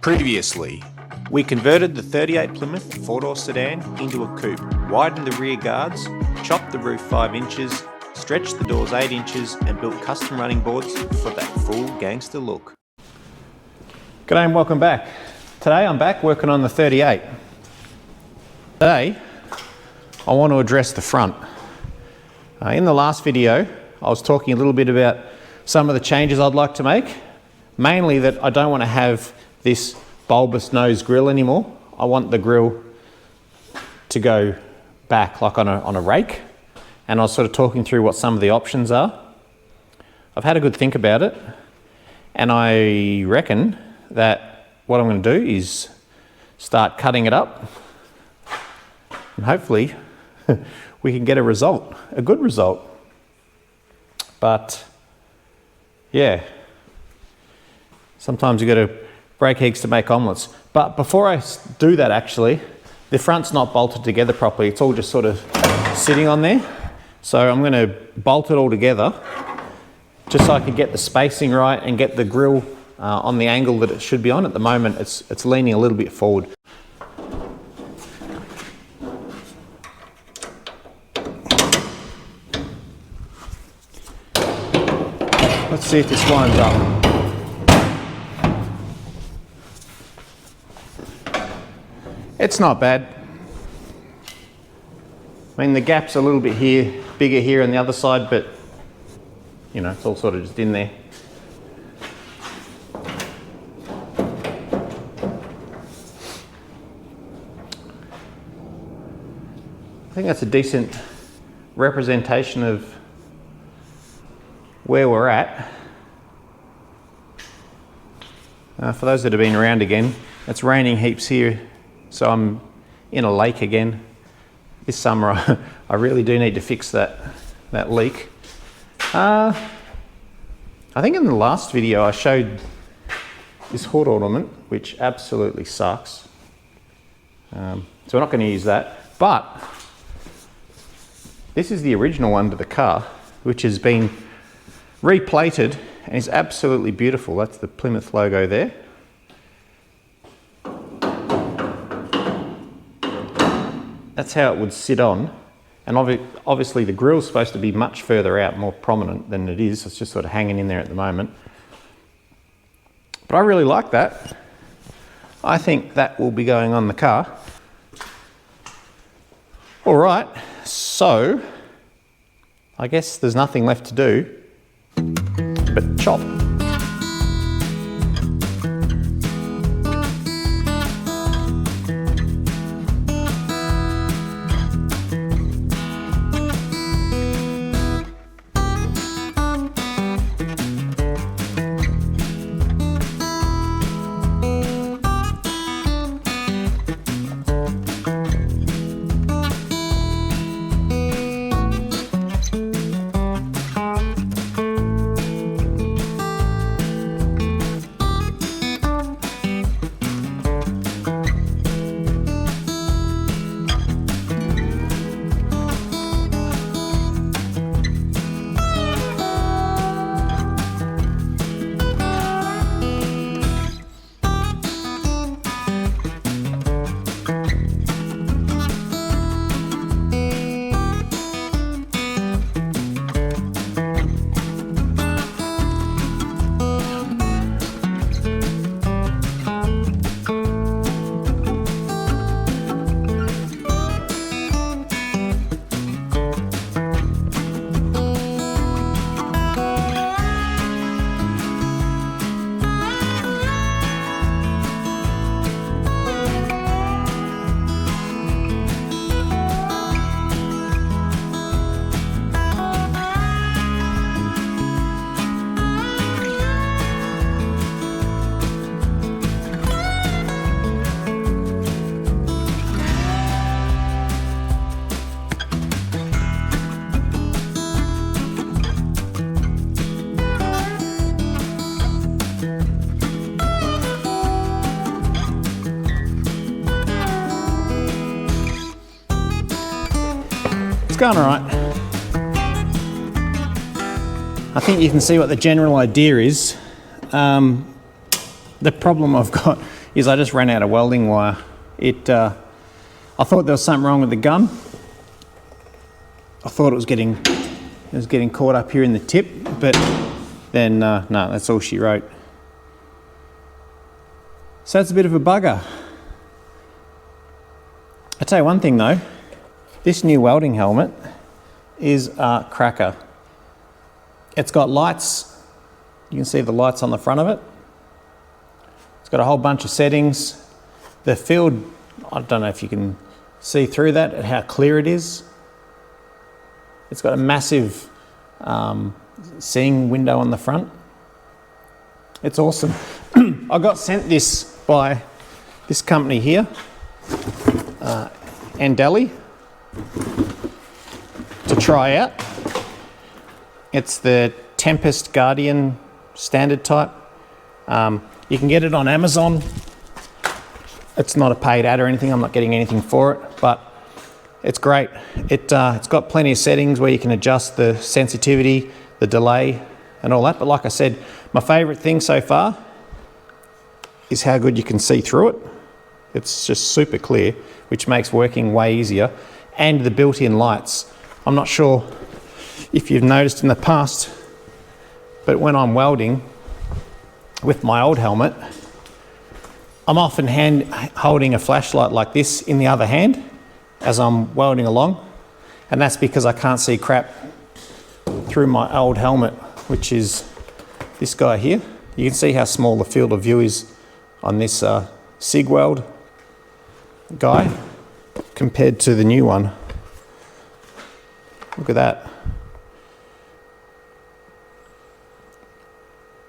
Previously, we converted the 38 Plymouth 4-door sedan into a coupe, widened the rear guards, chopped the roof 5 inches, stretched the doors 8 inches and built custom running boards for that full gangster look. G'day and welcome back. Today I'm back working on the 38. Today I want to address the front. In the last video I was talking a little bit about some of the changes I'd like to make. Mainly that I don't want to have this bulbous nose grille anymore. I want the grille to go back like on a rake, and I was sort of talking through what some of the options are. I've had a good think about it, and I reckon that what I'm going to do is start cutting it up, and hopefully we can get a result, a good result. But yeah, sometimes you got to break eggs to make omelettes. But before I do that, actually, the front's not bolted together properly. It's all just sort of sitting on there. So I'm going to bolt it all together just so I can get the spacing right and get the grille on the angle that it should be on. At the moment, it's leaning a little bit forward. Let's see if this lines up. It's not bad. I mean, the gap's a little bit here, bigger here on the other side, but you know, it's all sort of just in there. I think that's a decent representation of where we're at. For those that have been around again, it's raining heaps here. So I'm in a lake again. This summer I really do need to fix that leak. I think in the last video I showed this hood ornament, which absolutely sucks. So we're not going to use that. But this is the original one to the car, which has been replated and is absolutely beautiful. That's the Plymouth logo there. That's how it would sit on, and obviously the grille's supposed to be much further out, more prominent than it is. It's just sort of hanging in there at the moment. But I really like that. I think that will be going on the car. All right, so I guess there's nothing left to do but chop. Going all right. I think you can see what the general idea is. The problem I've got is I just ran out of welding wire. I thought there was something wrong with the gun. I thought it was getting caught up here in the tip, but then no, that's all she wrote. So that's a bit of a bugger. I'll tell you one thing though, this new welding helmet is a cracker. It's got lights, you can see the lights on the front of it. It's got a whole bunch of settings. The field, I don't know if you can see through that and how clear it is. It's got a massive seeing window on the front. It's awesome. I got sent this by this company here, Andeli, to try out. It's the Tempest Guardian standard type. You can get it on Amazon. It's not a paid ad or anything. I'm not getting anything for it, but it's great. It's got plenty of settings where you can adjust the sensitivity, the delay, and all that. But like I said, my favourite thing so far is how good you can see through it. It's just super clear, which makes working way easier. And the built-in lights. I'm not sure if you've noticed in the past, but when I'm welding with my old helmet, I'm often holding a flashlight like this in the other hand as I'm welding along, and that's because I can't see crap through my old helmet, which is this guy here. You can see how small the field of view is on this SIG weld guy compared to the new one. Look at that.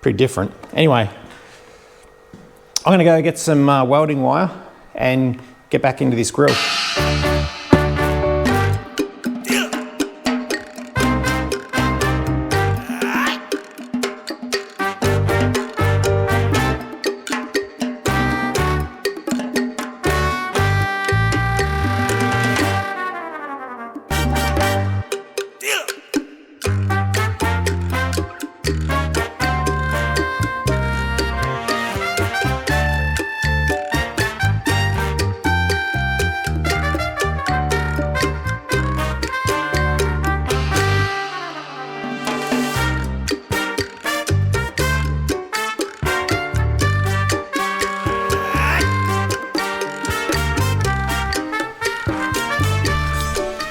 Pretty different. Anyway, I'm going to go get some welding wire and get back into this grill.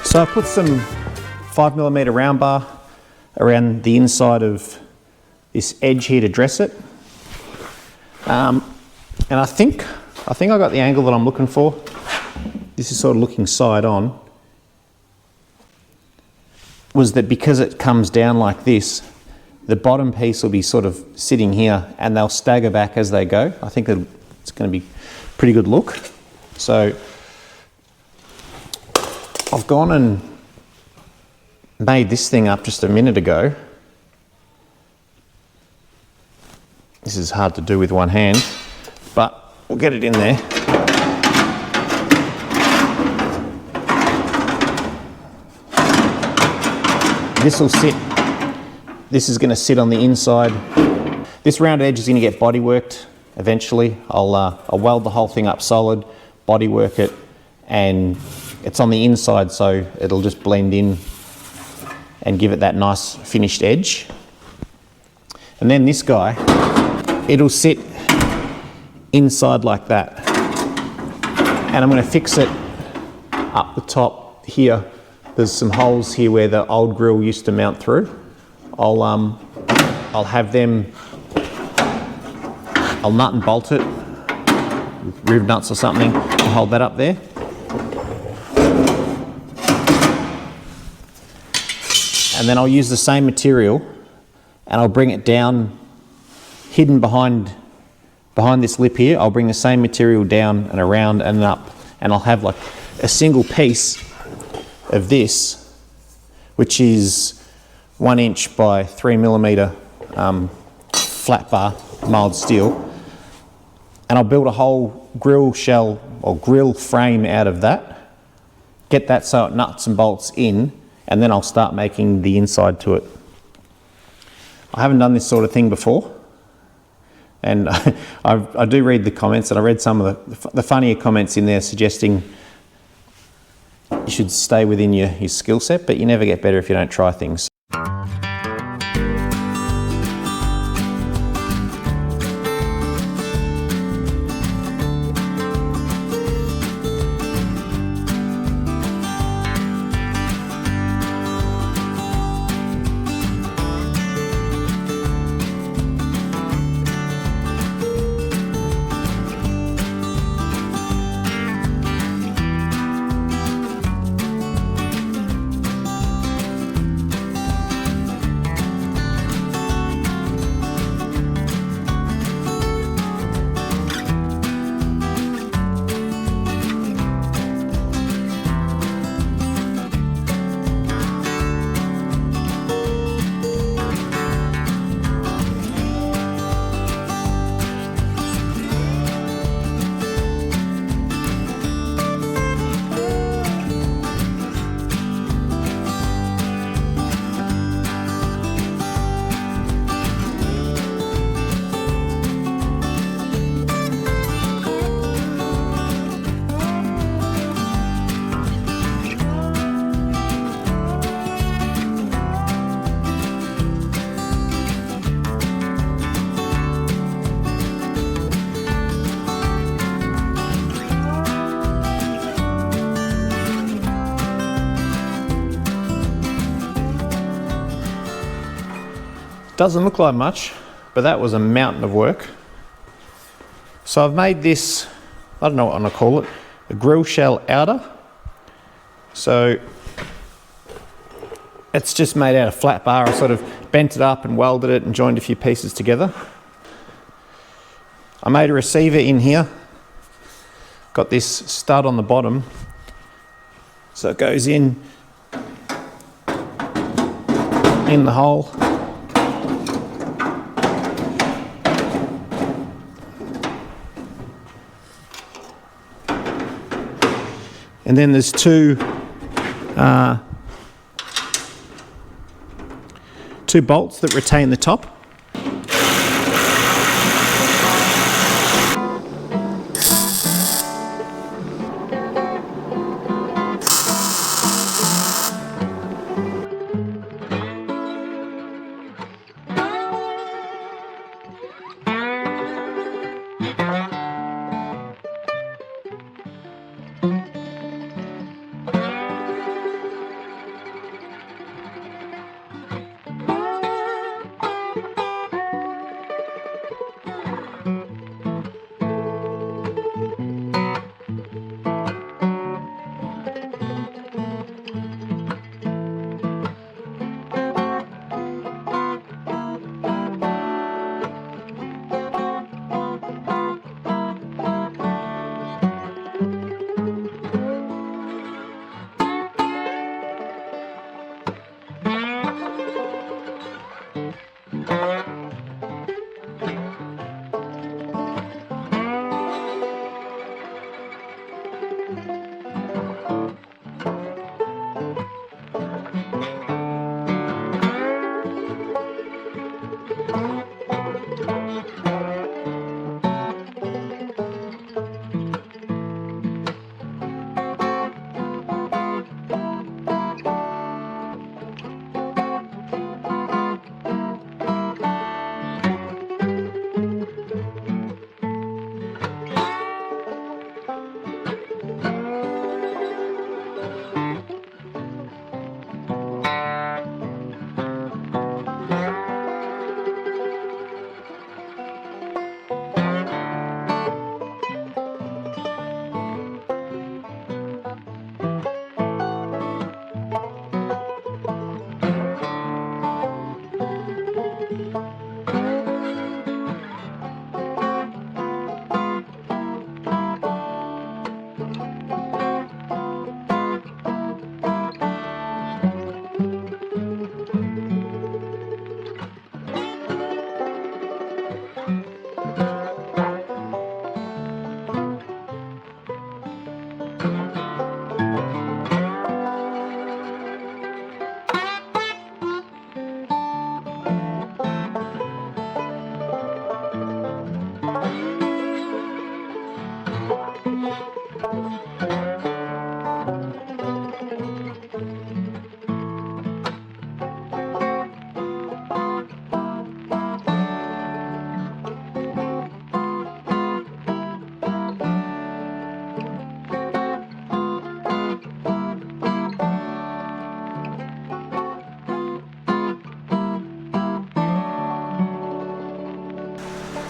So I put some 5mm round bar around the inside of this edge here to dress it. And I think I got the angle that I'm looking for. This is sort of looking side on. Was that because it comes down like this, the bottom piece will be sort of sitting here and they'll stagger back as they go. I think it's going to be a pretty good look. So I've gone and made this thing up just a minute ago. This is hard to do with one hand, but we'll get it in there. This will sit, this is going to sit on the inside. This round edge is going to get body worked eventually. I'll weld the whole thing up solid, body work it, and it's on the inside, so it'll just blend in and give it that nice finished edge. And then this guy, it'll sit inside like that. And I'm going to fix it up the top here. There's some holes here where the old grill used to mount through. I'll have them, I'll nut and bolt it with riv nuts or something to hold that up there. And then I'll use the same material and I'll bring it down, hidden behind this lip here. I'll bring the same material down and around and up, and I'll have like a single piece of this, which is 1 inch by 3mm flat bar mild steel, and I'll build a whole grill shell or grill frame out of that, get that so it nuts and bolts in, and then I'll start making the inside to it. I haven't done this sort of thing before, And I do read the comments, and I read some of the funnier comments in there suggesting you should stay within your skill set, but you never get better if you don't try things. Doesn't look like much, but that was a mountain of work. So I've made this, I don't know what I'm gonna call it, a grille shell outer. So it's just made out of flat bar. I sort of bent it up and welded it and joined a few pieces together. I made a receiver in here. Got this stud on the bottom. So it goes in the hole. And then there's two bolts that retain the top.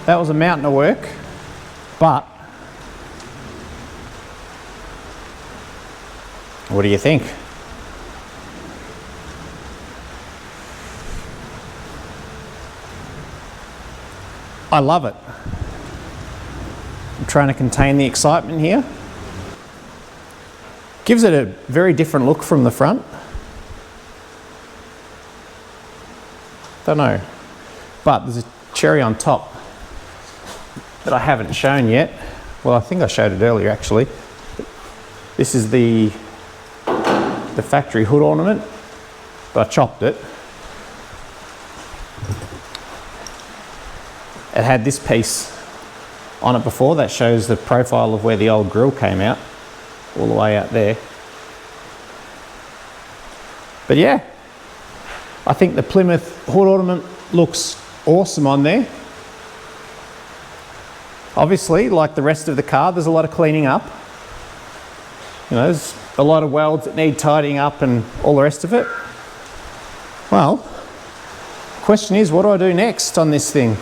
That was a mountain of work, but what do you think? I love it. I'm trying to contain the excitement here. Gives it a very different look from the front. Don't know, but there's a cherry on top that I haven't shown yet. Well, I think I showed it earlier actually. This is the factory hood ornament, but I chopped it. It had this piece on it before that shows the profile of where the old grille came out, all the way out there. But yeah, I think the Plymouth hood ornament looks awesome on there. Obviously, like the rest of the car, there's a lot of cleaning up. You know, there's a lot of welds that need tidying up and all the rest of it. Well, the question is, what do I do next on this thing?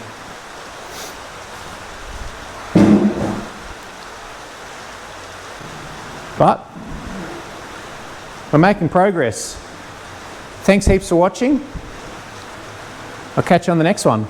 But we're making progress. Thanks heaps for watching. I'll catch you on the next one.